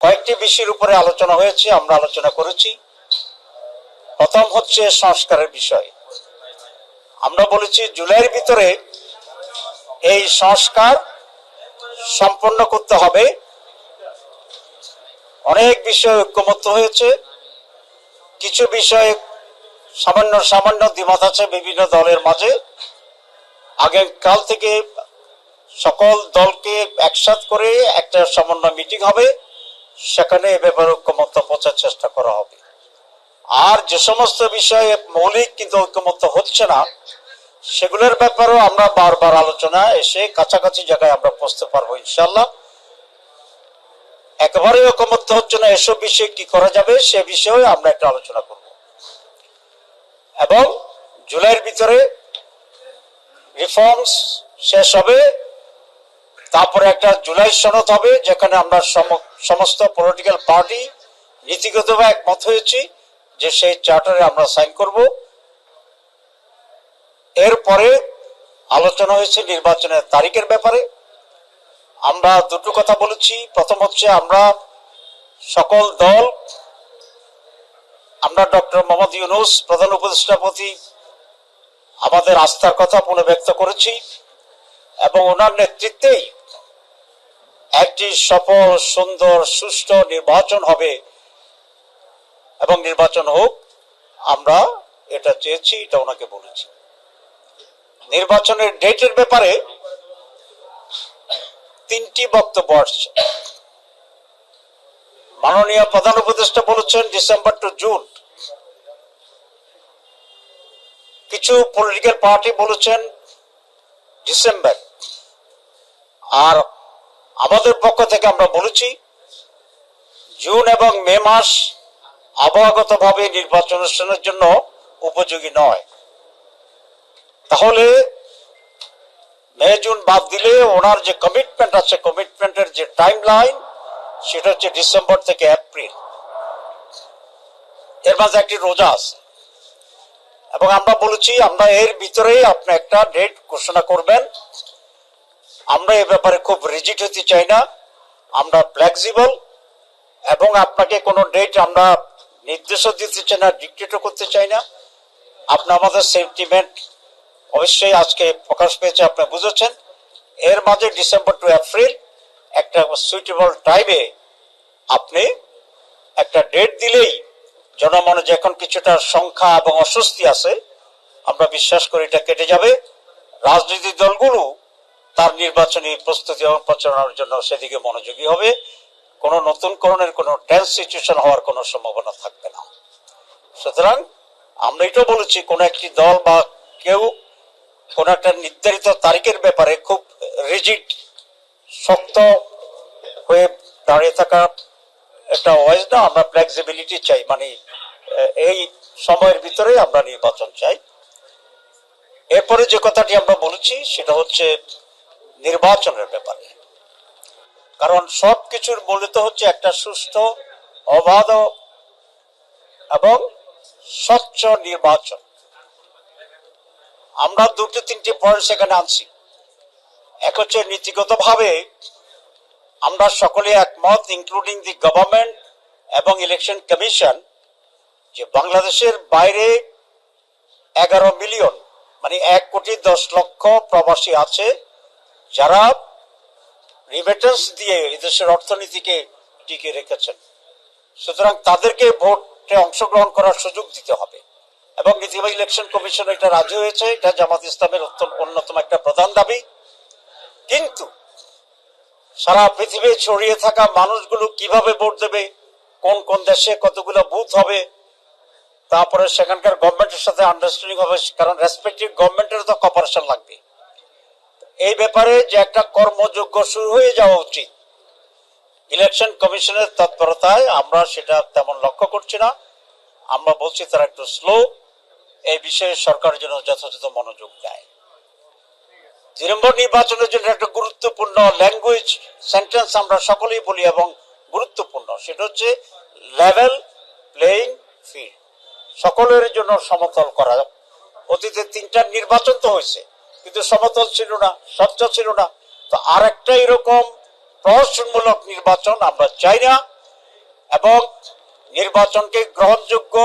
কয়েকটি বিষয়ের উপরে আলোচনা হয়েছে, আমরা আলোচনা করেছি। প্রথম হচ্ছে সংস্কারের বিষয়। আমরা বলেছি জুলাইয়ের ভিতরে এই সংস্কার সম্পন্ন করতে হবে। অনেক বিষয়ে ঐক্যমত্য হয়েছে, কিছু বিষয়ে সামান্য সামান্য দ্বিমত আছে বিভিন্ন দলের মাঝে। আগামীকাল থেকে সকল দলকে একসাথ করে একটা সমন্বয় মিটিং হবে, সেখানে এ ব্যাপারে ঐক্যমত্য পৌঁছার চেষ্টা করা হবে। আর যে সমস্ত বিষয়ে মৌলিক কিন্তু ঐক্যমত্য হচ্ছে না, সেগুলোর ব্যাপারেও আমরা বারবার আলোচনা এসে কাছাকাছি জায়গায় আমরা পৌঁছতে পারবো ইনশাল্লাহ। একেবারে ঐক্যমত্য হচ্ছে না এসব বিষয়ে কি করা যাবে সে বিষয়ে আমরা একটা আলোচনা করব। এবং জুলাইয়ের ভিতরে রিফর্মস শেষ হবে, তারপরে একটা জুলাই সনদ হবে, যেখানে আমরা সমস্ত পলিটিক্যাল পার্টি নীতিগতভাবে একমত হয়েছি যে সেই চার্টারে আমরা সাইন করব। এরপরে আলোচনা হয়েছে নির্বাচনের তারিখের ব্যাপারে। আমরা দুটো কথা বলেছি। প্রথম হচ্ছে আমরা সকল দল, আমরা ডক্টর মোহাম্মদ ইউনূস প্রধান উপদেষ্টার প্রতি আমাদের আস্থার কথা পুনর্ব্যক্ত করেছি এবং ওনার নেতৃত্বেই একটি সফল, সুন্দর, সুষ্ঠু নির্বাচন হবে এবং নির্বাচন হোক, আমরা এটা চেয়েছি, এটা ওনাকে বলেছি। নির্বাচনের ডেটের ব্যাপারে তিনটি বক্তব্য আসছে। মাননীয় প্রধান উপদেষ্টা বলেছেন ডিসেম্বর টু জুন, কিছু পলিটিক্যাল পার্টি বলেছেন ডিসেম্বর, আর আমাদের পক্ষ থেকে আমরা বলেছি জুন এবং মে মাস আবহাওয়াগতভাবে নির্বাচন অনুষ্ঠানের জন্য উপযোগী নয়। তাহলে মে জুন বাদ দিলে ওনার যে কমিটমেন্ট আছে, কমিটমেন্টের যে টাইম লাইন, সেটা হচ্ছে ডিসেম্বর থেকে এপ্রিল। এর মাঝে একটি রোজা আছে এবং আমরা বলেছি আমরা এর ভিতরেই আপনি একটা ডেট ঘোষণা করবেন। আমরা এ ব্যাপারে খুব রিজিড হতে চাই না, আমরা ফ্লেক্সিবল, এবং আপনাকে কোনো ডেট আমরা নির্দেশও দিতে চাই না, ডিক্টেটও করতে চাই না। আপনি আমাদের সেন্টিমেন্ট অবশ্যই আজকে প্রকাশ পেয়েছে, আপনি বুঝেছেন। এর মাঝে ডিসেম্বর টু এপ্রিল একটা সুইটেবল টাইমে আপনি একটা ডেট দিলেই জনমনে যে এখন কিছুটা সংখ্যা এবং অস্বস্তি আছে, আমরা বিশ্বাস করি এটা কেটে যাবে। রাজনৈতিক দলগুলো তার নির্বাচনী প্রস্তুতি এবং প্রচারণার জন্য সেদিকে মনোযোগী হবে। কোনো নতুনকরণের কোনো টেন্স সিচুয়েশন হওয়ার কোনো সম্ভাবনা থাকবে না। সুতরাং আমরা এটাও বলেছি কোন একটি দল বা কেউ কোন একটা নির্ধারিত তারিখের ব্যাপারে খুব রিজিড, শক্ত হয়ে দাঁড়িয়ে থাকা একটা ওয়াইজ না। আমরা ফ্লেক্সিবিলিটি চাই, মানে এই সময়ের ভিতরে আমরা নির্বাচন চাই। এরপরে যে কথাটি আমরা বলেছি সেটা হচ্ছে নির্বাচনের ব্যাপারে, কারণ সব কিছুর মূলত হচ্ছে একটা সুষ্ঠু, অবাধ এবং স্বচ্ছ নির্বাচন। আমরা দুটো তিনটি পয়েন্ট সেখানে আনছি। এক হচ্ছে নীতিগতভাবে আমরা সকলে একমত, ইনক্লুডিং দি গভর্নমেন্ট এবং ইলেকশন কমিশন, যে বাংলাদেশের বাইরে 11 মিলিয়ন মানে 1,10,00,000 প্রবাসী আছে যারা রিমিটেন্স দিয়ে এদেশের অর্থনীতিকে টিকে রেখেছেন। সুতরাং তাদেরকে ভোটে অংশগ্রহণ করার সুযোগ দিতে হবে এবং নীতিবাহী ইলেকশন কমিশন এটা রাজি হয়েছে। এটা জামাত ইসলামের অন্যতম একটা প্রধান দাবি। কিন্তু সারা পৃথিবী ছড়িয়ে থাকা মানুষগুলো কিভাবে ভোট দেবে, কোন কোন দেশে কতগুলো বুথ হবে, তারপরে সেখানকার গভর্নমেন্টের সাথে আন্ডারস্ট্যান্ডিং হবে, কারণ রেসপেক্টিভ গভর্নমেন্টের তো কপারেশন লাগবে। এই ব্যাপারে যে একটা কর্মযোগ্য শুরু হয়ে যাওয়া উচিত, ইলেকশন কমিশনের তৎপরতায় আমরা সেটা তেমন লক্ষ্য করছি না। আমরা বলছি তারা একটু স্লো, এই বিষয়ে সরকারের জন্য যথাযথ মনোযোগ দেয়। 2 নম্বর নির্বাচনের জন্য একটা গুরুত্বপূর্ণ ল্যাঙ্গুয়েজ সেন্টেন্স আমরা সকলেই বলি এবং গুরুত্বপূর্ণ, সেটা হচ্ছে লেভেল প্লেইং ফিল্ড, সকলের জন্য সমতল করা। অতীতে 3টা নির্বাচন তো হয়েছে কিন্তু সমতল ছিল না, স্বচ্ছ ছিল না। তো আর একটা এরকম প্রহসনমূলক নির্বাচন আমরা চাই না। এবং নির্বাচনকে গ্রহণযোগ্য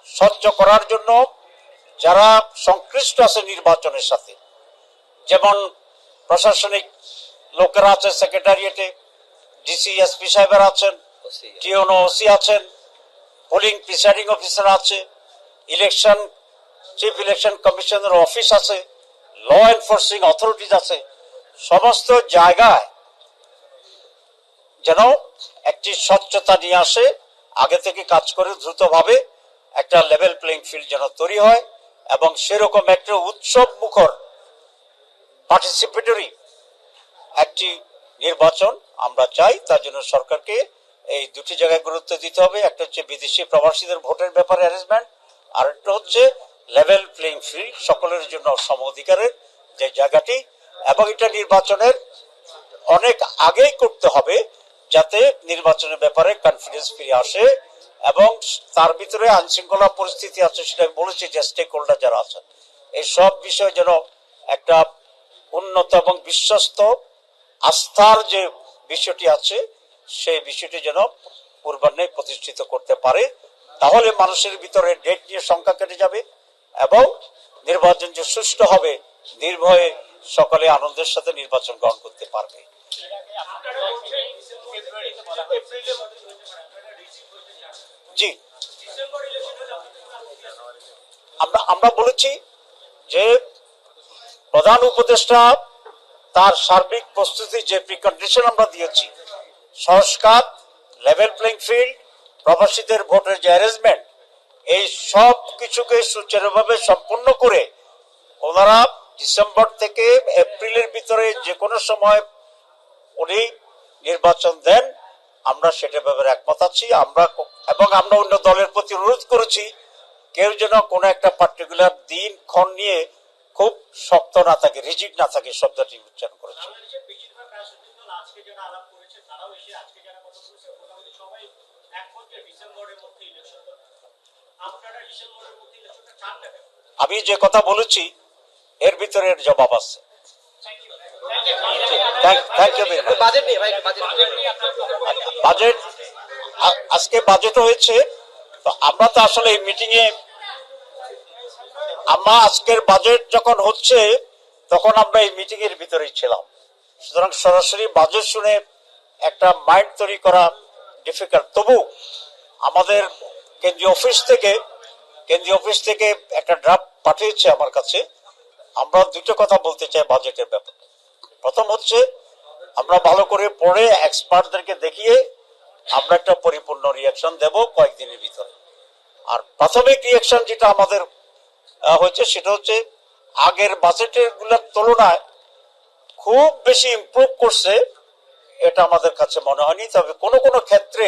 স্বচ্ছ করার জন্য যারা সংশ্লিষ্ট আছে নির্বাচনের সাথে, যেমন প্রশাসনিক লোকেরা আছে, সেক্রেটারিয়েটে ডিসি এসপি সাহেবের আছেন, টিওনো ওসি আছেন, পোলিং প্রিসাইডিং অফিসার আছে, ইলেকশন চিফ ইলেকশন কমিশনের অফিস আছে, ল এনফোর্সিং অথরিটিজ আছে, সমস্ত জায়গায় যেন একটি স্বচ্ছতা নিয়ে আসে, আগে থেকে কাজ করে দ্রুতভাবে একটা লেভেল প্লেইং ফিল্ড যেন তৈরি হয় এবং সেরকম একটা উৎসব মুখর পার্টিসিপেটরি একটি নির্বাচন আমরা চাই। তার জন্য সরকারকে এই দুটি জায়গায় গুরুত্ব দিতে হবে। একটা হচ্ছে বিদেশি প্রবাসীদের ভোটের ব্যাপারে অ্যারেঞ্জমেন্ট, আর একটা হচ্ছে লেভেল প্লেইং ফিল্ড, সকলের জন্য সম অধিকারের যে জায়গাটি, এবং এটা নির্বাচনের অনেক আগেই করতে হবে যাতে নির্বাচনের ব্যাপারে কনফিডেন্স ফিরে আসে এবং তার ভিতরে আইনশৃঙ্খলা পরিস্থিতি আছে, সেটা আমি বলেছি যে স্টেক হোল্ডার যারা আছেন এই সব বিষয় যেন একটা উন্নত এবং বিশ্বস্ত আস্থার যে বিষয়টি আছে সেই বিষয়টি যেন পূর্বান্নে প্রতিষ্ঠিত করতে পারে। তাহলে মানুষের ভিতরে ডেট নিয়ে সংখ্যা কেটে যাবে এবং নির্বাচন যে সুষ্ঠু হবে, নির্ভয়ে সকলে আনন্দের সাথে নির্বাচন গ্রহণ করতে পারবে। জি, আমরা বলেছি যে প্রধান উপদেষ্টা তার সার্বিক প্রস্তুতি যে প্রিকন্ডিশন আমরা দিয়েছি, সংস্কার, লেভেল প্লেইং ফিল্ড, প্রবাসীদের ভোটের যে অ্যারেঞ্জমেন্ট, এই সব কিছুকে সুচারুভাবে সম্পূর্ণ করে ওনারা ডিসেম্বর থেকে এপ্রিলের ভিতরে যে কোনো সময় উনি নির্বাচন দেন, আমরা সেটা ব্যাপারে একমত আছি। আমরা অন্য দলের প্রতি অনুরোধ করেছি কেউ যেন কোনো একটা পার্টিকুলার দিন ক্ষণ নিয়ে খুব শক্ত না থাকে, রিজিড না থাকে, শব্দটি উচ্চারণ করেছে। আমি যে কথা বলেছি এর ভিতরে এর জবাব আছে। বাজেট আজকে বাজেট হয়েছে, তো আমরা তো আসলে এই মিটিং এ আজকের বাজেট যখন হচ্ছে তখন আমরা এই মিটিং এর ভিতরেই ছিলাম, সুতরাং সরাসরি বাজেট শুনে একটা মাইন্ড তৈরি করা ডিফিকাল্ট। তবু আমাদের কেন্দ্রীয় অফিস থেকে একটা ড্রাফট পাঠিয়েছে আমার কাছে। আমরা দুটো কথা বলতে চাই বাজেটের ব্যাপারে। প্রথম হচ্ছে আমরা ভালো করে পড়ে এক্সপার্টদেরকে দেখিয়ে আমরা একটা পরিপূর্ণ রিয়াকশন দেব কয়েকদিনের ভিতরে। আর প্রাথমিক রিয়াকশন যেটা আমাদের হচ্ছে সেটা হচ্ছে আগের বাজেটের গুলোর তুলনায় খুব বেশি ইমপ্রুভ করছে এটা আমাদের কাছে মনে হয়নি। তবে কোনো কোনো ক্ষেত্রে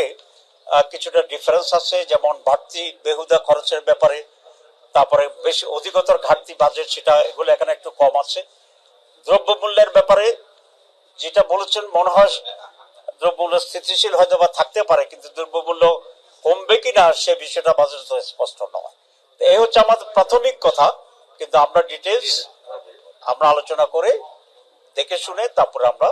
কিছুটা ডিফারেন্স আছে, যেমন বাড়তি বেহুদা খরচের ব্যাপারে, তারপরে বেশি অধিকতর ঘাটতি বাজেট সেটা, এগুলো এখানে একটু কম আছে। দ্রব্যমূল্যের ব্যাপারে যেটা বলেছেন মনে হয় দ্রব্যমূল্য স্থিতিশীল হয়তো বা থাকতে পারে, কিন্তু দ্রব্যমূল্য কমবে কিনা সে বিষয়টা বাজেট তো স্পষ্ট নয়। এই হচ্ছে আমাদের প্রাথমিক কথা, কিন্তু আমরা ডিটেলস আমরা আলোচনা করে দেখে শুনে তারপরে আমরা